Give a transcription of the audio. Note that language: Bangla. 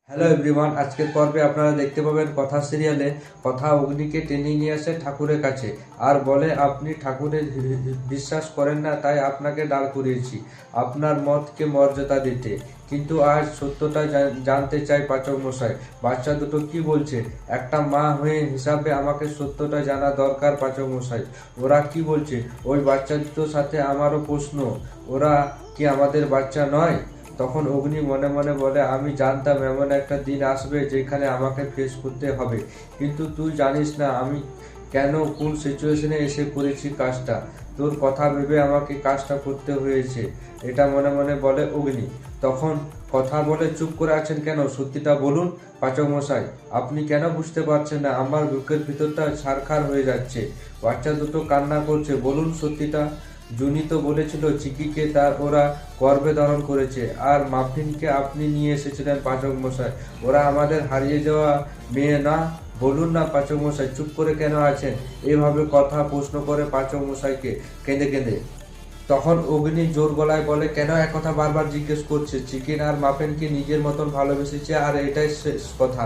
হ্যালো এভরিওয়ান, আজকের পর্বে আপনারা দেখতে পাবেন কথা সিরিয়ালে কথা অগ্নিকে টেনে নিয়ে আসে ঠাকুরের কাছে আর বলে আপনি ঠাকুরে বিশ্বাস করেন না, তাই আপনাকে দাঁড় করিয়েছি আপনার মতকে মর্যাদা দিতে। কিন্তু আজ সত্যটা জানতে চাই পাচক মশাই, বাচ্চা দুটো কি বলছে? একটা মা হয়ে হিসাবে আমাকে সত্যটা জানা দরকার পাচক মশাই। ওরা কি বলছে? ওই বাচ্চা দুটোর সাথে আমারও প্রশ্ন, ওরা কি আমাদের বাচ্চা নয়? তখন অগ্নি মনে মনে বলে, আমি জানতাম এমন একটা দিন আসবে যেখানে আমাকে ফেস করতে হবে, কিন্তু তুই জানিস না আমি কেন কোন সিচুয়েশনে এসে করেছি কাজটা। তোর কথা ভেবে আমাকে কাজটা করতে হয়েছে, এটা মনে মনে বলে অগ্নি। তখন কথা বলে চুপ করে আছেন কেন? সত্যিটা বলুন পাচক মশাই, আপনি কেন বুঝতে পারছেন না? আমার বুকের ভিতরটা ছারখার হয়ে যাচ্ছে, বাচ্চা দুটো কান্না করছে, বলুন সত্যিটা। জুনি তো বলেছিল চিকিকে তার ওরা গর্ভে ধারণ করেছে, আর মাফিনকে আপনি নিয়ে এসেছিলেন পাচক মশাই। ওরা আমাদের হারিয়ে যাওয়া মেয়ে না? বলুন না পাচক মশাই, চুপ করে কেন আছেন? এইভাবে কথা প্রশ্ন করে পাচক মশাইকে কেঁদে কেঁদে। তখন অগ্নি জোর গলায় বলে, কেন একথা বারবার জিজ্ঞেস করছে? চিকেন আর মাফিনকে নিজের মতন ভালোবেসেছে, আর এটাই শেষ কথা।